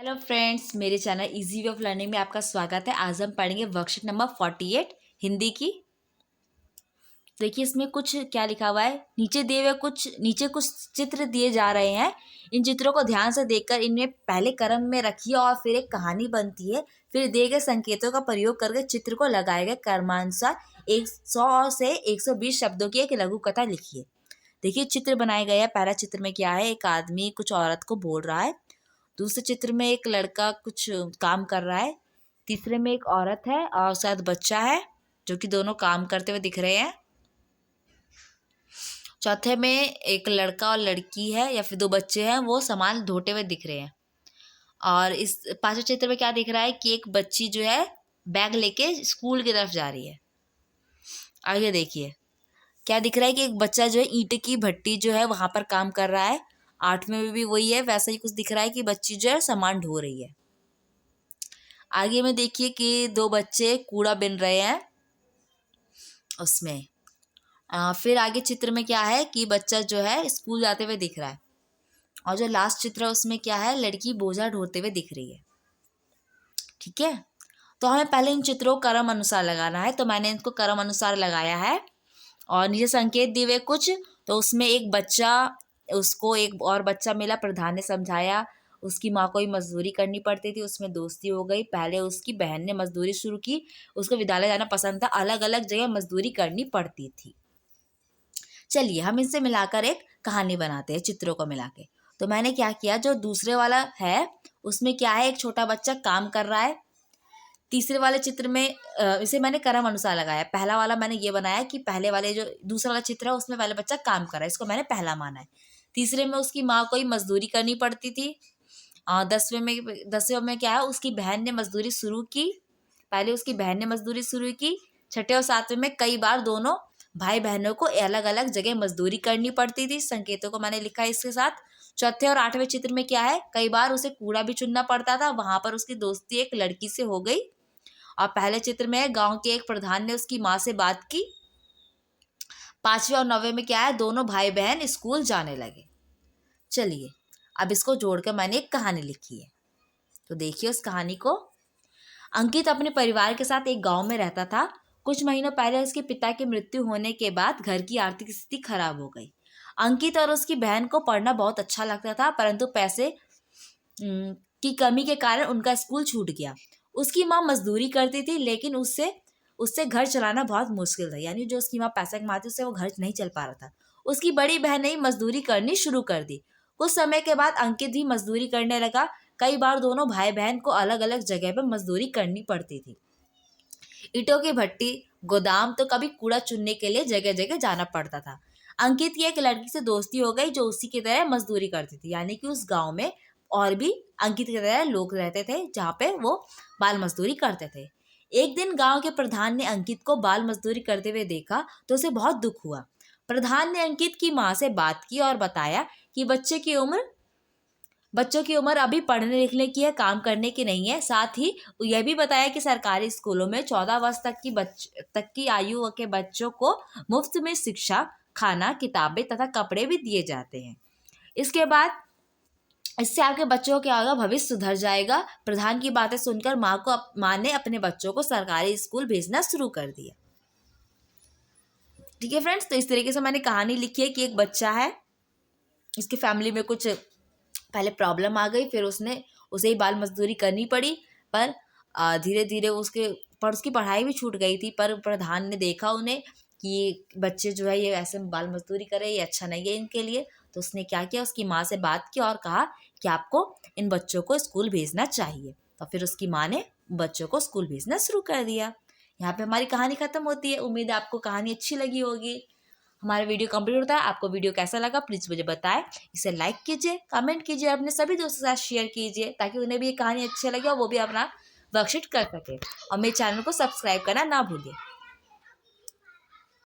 Hello friends, मेरे channel easy way of learning में आपका स्वागत है। आज हम पढ़ेंगे वर्कशीट नंबर 48 हिंदी की। देखिए इसमें कुछ क्या लिखा हुआ है। नीचे कुछ चित्र दिए जा रहे हैं। इन चित्रों को ध्यान से देखकर इन्हें पहले क्रम में रखिए और फिर एक कहानी बनती है। फिर दिए गए संकेतों का प्रयोग करके चित्र को लगाए गए क्रमानुसार 100 से 120 शब्दों की एक लघु कथा लिखिए। देखिए चित्र बनाए गए हैं। पहला चित्र में क्या है, एक आदमी कुछ औरत को बोल रहा है। दूसरे चित्र में एक लड़का कुछ काम कर रहा है। तीसरे में एक औरत है और शायद बच्चा है, जो कि दोनों काम करते हुए दिख रहे हैं। चौथे में एक लड़का और लड़की है या फिर दो बच्चे हैं, वो सामान ढोते हुए दिख रहे हैं। और इस पांचवें चित्र में क्या दिख रहा है कि एक बच्ची जो है बैग लेके स्कूल की तरफ जा रही है। आगे देखिए क्या दिख रहा है कि एक बच्चा जो है ईंट की भट्टी जो है वहां पर काम कर रहा है। आठवें में भी वही है, वैसा ही कुछ दिख रहा है कि बच्ची जो है सामान ढो रही है। आगे में देखिए कि दो बच्चे कूड़ा बिन रहे हैं उसमें। फिर आगे चित्र में क्या है कि बच्चा जो है स्कूल जाते हुए दिख रहा है। और जो लास्ट चित्र है उसमें क्या है, लड़की बोझा ढोते हुए दिख रही है। ठीक है, तो हमें पहले इन चित्रों को क्रम अनुसार लगाना है। तो मैंने इनको क्रम अनुसार लगाया है और नीचे संकेत दिए हुए कुछ। तो उसमें एक बच्चा, उसको एक और बच्चा मिला, प्रधान ने समझाया उसकी माँ को ही मजदूरी करनी पड़ती थी, उसमें दोस्ती हो गई। पहले उसकी बहन ने मजदूरी शुरू की, उसको विद्यालय जाना पसंद था, अलग अलग जगह मजदूरी करनी पड़ती थी। चलिए हम इनसे मिलाकर एक कहानी बनाते हैं चित्रों को मिला के। तो मैंने क्या किया, जो दूसरे वाला है उसमें क्या है, एक छोटा बच्चा काम कर रहा है। तीसरे वाले चित्र में इसे मैंने क्रम अनुसार लगाया। पहला वाला मैंने ये बनाया कि पहले वाले जो दूसरा वाला चित्र है उसमें पहले बच्चा काम कर रहा है, इसको मैंने पहला माना है। तीसरे में उसकी माँ को ही मजदूरी करनी पड़ती थी। 10वें में क्या है, उसकी बहन ने मजदूरी शुरू की। पहले उसकी बहन ने मजदूरी शुरू की। छठे और सातवें में कई बार दोनों भाई बहनों को अलग अलग जगह मजदूरी करनी पड़ती थी। संकेतों को मैंने लिखा है इसके साथ। चौथे और आठवें चित्र में क्या है, कई बार उसे कूड़ा भी चुनना पड़ता था, वहां पर उसकी दोस्ती एक लड़की से हो गई। और पहले चित्र में गांव के एक प्रधान ने उसकी माँ से बात की। पांचवें और नौवें में क्या है, दोनों भाई बहन स्कूल जाने लगे। चलिए अब इसको जोड़कर मैंने एक कहानी लिखी है, तो देखिए उस कहानी को। अंकित अपने परिवार के साथ एक गांव में रहता था। कुछ महीनों पहले उसके पिता की मृत्यु होने के बाद घर की आर्थिक स्थिति खराब हो गई। अंकित और उसकी बहन को पढ़ना बहुत अच्छा लगता था, परंतु पैसे की कमी के कारण उनका स्कूल छूट गया। उसकी माँ मजदूरी करती थी, लेकिन उससे उससे घर चलाना बहुत मुश्किल था। यानी जो उसकी माँ पैसा कमाती उससे वो घर नहीं चल पा रहा था। उसकी बड़ी बहन ने मजदूरी करनी शुरू कर दी। कुछ समय के बाद अंकित भी मजदूरी करने लगा। कई बार दोनों भाई बहन को अलग अलग जगह पर मजदूरी करनी पड़ती थी। ईंटों की भट्टी, गोदाम, तो कभी कूड़ा चुनने के लिए जगह जगह जाना पड़ता था। अंकित की एक लड़की से दोस्ती हो गई जो उसी की तरह मजदूरी करती थी। यानी कि उस गांव में और भी अंकित की तरह लोग रहते थे जहाँ पे वो बाल मजदूरी करते थे। एक दिन गांव के प्रधान ने अंकित को बाल मजदूरी करते हुए देखा तो उसे बहुत दुख हुआ। प्रधान ने अंकित की माँ से बात की और बताया कि बच्चों की उम्र अभी पढ़ने लिखने की है, काम करने की नहीं है। साथ ही यह भी बताया कि सरकारी स्कूलों में 14 वर्ष तक की आयु के बच्चों को मुफ्त में शिक्षा, खाना, किताबें तथा कपड़े भी दिए जाते हैं। इसके बाद इससे आपके बच्चों के आगे भविष्य सुधर जाएगा। प्रधान की बातें सुनकर माँ ने अपने बच्चों को सरकारी स्कूल भेजना शुरू कर दिया। ठीक है फ्रेंड्स, तो इस तरीके से मैंने कहानी लिखी है कि एक बच्चा है, इसकी फैमिली में कुछ पहले प्रॉब्लम आ गई, फिर उसे ही बाल मजदूरी करनी पड़ी। पर धीरे धीरे उसकी पढ़ाई भी छूट गई थी। पर प्रधान ने देखा उन्हें कि ये बच्चे जो है ये ऐसे बाल मजदूरी करे, ये अच्छा नहीं है इनके लिए। तो उसने क्या किया, उसकी माँ से बात की और कहा कि आपको इन बच्चों को स्कूल भेजना चाहिए। तो फिर उसकी माँ ने बच्चों को स्कूल भेजना शुरू कर दिया। यहाँ पे हमारी कहानी खत्म होती है। उम्मीद है आपको कहानी अच्छी लगी होगी। हमारा वीडियो कंप्लीट होता है। आपको वीडियो कैसा लगा प्लीज़ मुझे बताएं। इसे लाइक कीजिए, कमेंट कीजिए, अपने सभी दोस्तों के साथ शेयर कीजिए ताकि उन्हें भी ये कहानी अच्छी लगे और वो भी अपना वर्कशीट कर सके। और मेरे चैनल को सब्सक्राइब करना ना भूलिए।